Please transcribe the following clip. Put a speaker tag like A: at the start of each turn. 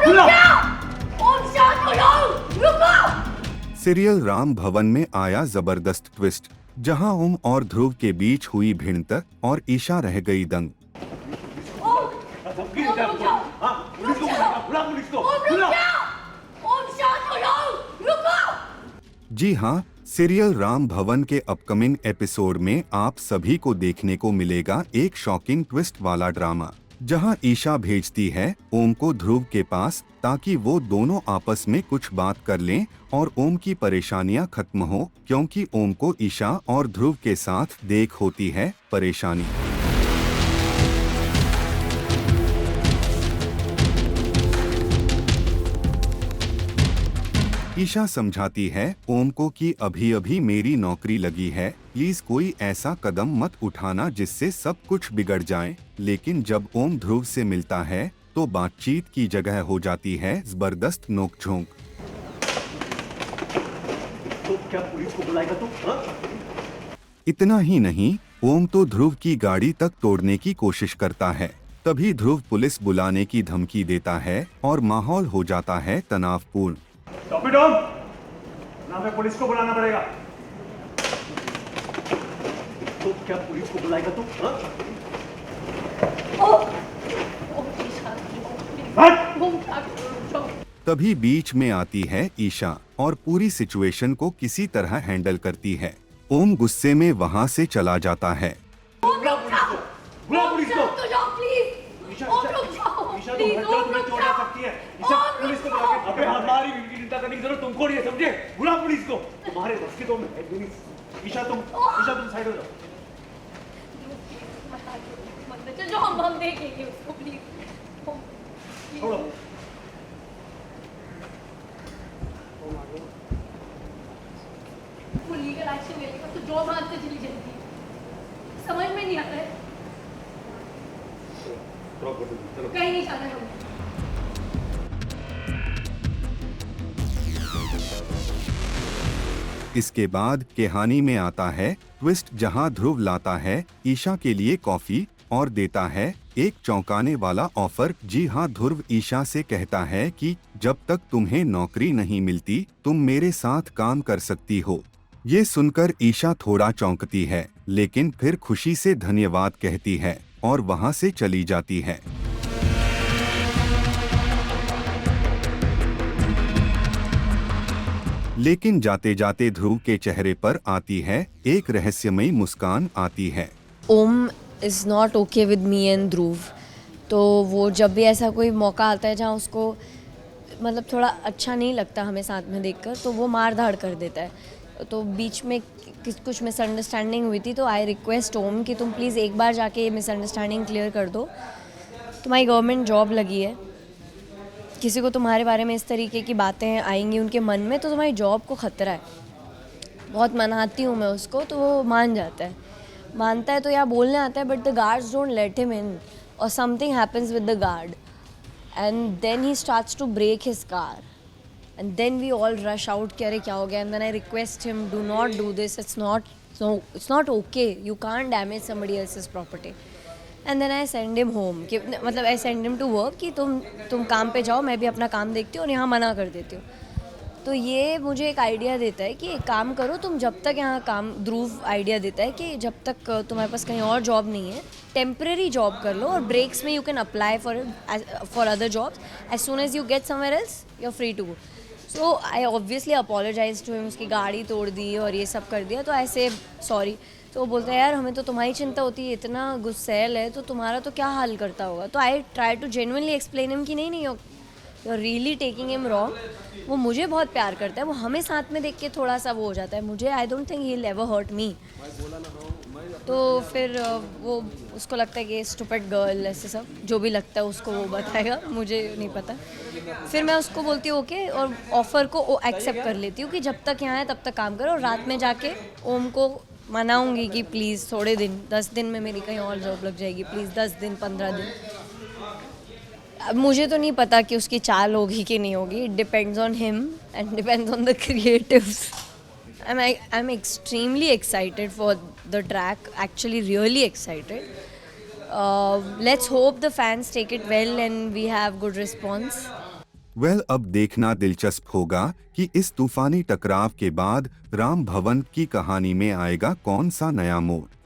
A: ओम शांत हो जाओ, रुको।
B: सीरियल राम भवन में आया जबरदस्त ट्विस्ट, जहां ओम और ध्रुव के बीच हुई भिड़ंत और ईशा रह गई दंग। जी हाँ, सीरियल राम भवन के अपकमिंग एपिसोड में आप सभी को देखने को मिलेगा एक शॉकिंग ट्विस्ट वाला ड्रामा, जहां ईशा भेजती है ओम को ध्रुव के पास ताकि वो दोनों आपस में कुछ बात कर लें और ओम की परेशानियां खत्म हो, क्योंकि ओम को ईशा और ध्रुव के साथ देख होती है परेशानी। ईशा समझाती है ओम को कि अभी अभी मेरी नौकरी लगी है, प्लीज कोई ऐसा कदम मत उठाना जिससे सब कुछ बिगड़ जाए। लेकिन जब ओम ध्रुव से मिलता है तो बातचीत की जगह हो जाती है जबरदस्त नोकझोंक।
C: तो क्या पुलिस को बुलाएगा तू?
B: इतना ही नहीं, ओम तो ध्रुव की गाड़ी तक तोड़ने की कोशिश करता है। तभी ध्रुव पुलिस बुलाने की धमकी देता है और माहौल हो जाता है तनावपूर्ण।
C: Stop it, Om! ना हमें पुलिस को बुलाना पड़ेगा। तो क्या पुलिस को बुलाएगा तू?
B: तभी बीच में आती है ईशा और पूरी सिचुएशन को किसी तरह हैंडल करती है। ओम गुस्से में वहाँ से चला जाता है।
C: बुला पुलिस को! ईशा तुम हट जाओ, तुम्हें चोट आ सकती है। ईशा पुलिस को बुला के अबे हमारी बीवी की चिंता करने की जरूरत तुमको नहीं है, समझे? बुला पुलिस को। तुम्हारे बस की तो है नहीं। ईशा तुम साइड हो जाओ।
A: जो हम देखेंगे उसको, प्लीज
C: छोड़ो।
A: वो लीगल एक्शन लेगा तो जो बात से चली जाएगी, समझ में नहीं आता है। कहीं नहीं जाना है।
B: इसके बाद कहानी में आता है ट्विस्ट, जहां ध्रुव लाता है ईशा के लिए कॉफी और देता है एक चौंकाने वाला ऑफर। जी हां, ध्रुव ईशा से कहता है कि जब तक तुम्हें नौकरी नहीं मिलती तुम मेरे साथ काम कर सकती हो। ये सुनकर ईशा थोड़ा चौंकती है, लेकिन फिर खुशी से धन्यवाद कहती है और वहां से चली जाती है। लेकिन जाते जाते ध्रुव के चेहरे पर आती है एक रहस्यमयी मुस्कान आती है।
D: Om is not okay with me and Dhruv, तो वो जब भी ऐसा कोई मौका आता है जहाँ उसको मतलब थोड़ा अच्छा नहीं लगता हमें साथ में देखकर, तो वो मार धाड़ कर देता है। तो बीच में कुछ मिसअंडरस्टैंडिंग हुई थी, तो आई रिक्वेस्ट ओम कि तुम प्लीज़ एक बार जाके ये मिसअंडरस्टैंडिंग क्लियर कर दो। तुम्हारी गवर्नमेंट जॉब लगी है, किसी को तुम्हारे बारे में इस तरीके की बातें आएंगी उनके मन में तो तुम्हारी जॉब को ख़तरा है। बहुत मनाती हूँ मैं उसको, तो वो मानता है तो यहाँ बोलने आता है, but the guards don't let him in और something happens with the guard and then he starts to break his car and then we all rush out कि अरे क्या हो गया। And then I request him, do not do this, it's not okay, you can't damage somebody else's property. And then I send him home, कि मतलब I send him to work कि तुम काम पे जाओ, मैं भी अपना काम देखती हूँ और यहाँ मना कर देती हूँ। तो ये मुझे एक आइडिया देता है कि एक काम करो तुम, जब तक यहाँ काम, ध्रुव आइडिया देता है कि जब तक तुम्हारे पास कहीं और जॉब नहीं है टेम्परेरी जॉब कर लो और ब्रेक्स में you can apply for other jobs, as soon as you get somewhere else you are free to go. So I obviously apologise to him, उसकी गाड़ी तोड़ दी और ये सब कर दिया, तो आई से सॉरी। तो वो बोलता है यार हमें तो तुम्हारी चिंता होती है, इतना गुस्सैल है तो तुम्हारा तो क्या हाल करता होगा। तो I try to genuinely explain him कि नहीं you are really taking him wrong. वो मुझे बहुत प्यार करता है, वो हमें साथ में देख के थोड़ा सा वो हो जाता है, मुझे I don't think he will ever hurt me. तो फिर वो उसको लगता है कि स्टूपिड गर्ल, ऐसे सब जो भी लगता है उसको वो बताएगा, मुझे नहीं पता। फिर मैं उसको बोलती हूँ ओके, और ऑफ़र को एक्सेप्ट कर लेती हूँ कि जब तक यहाँ है तब तक काम करो, और रात में जाके ओम को मनाऊंगी कि प्लीज़ थोड़े दिन, 10 दिन में मेरी कहीं और जॉब लग जाएगी, प्लीज़ 10 दिन 15 दिन। अब मुझे तो नहीं पता कि उसकी चाल होगी कि नहीं होगी, it depends on him and depends on the creatives. I'm extremely excited for the track, actually really excited. Let's hope the fans take it well and we have good response.
B: अब देखना दिलचस्प होगा कि इस तूफानी टकराव के बाद राम भवन की कहानी में आएगा कौन सा नया मोड़।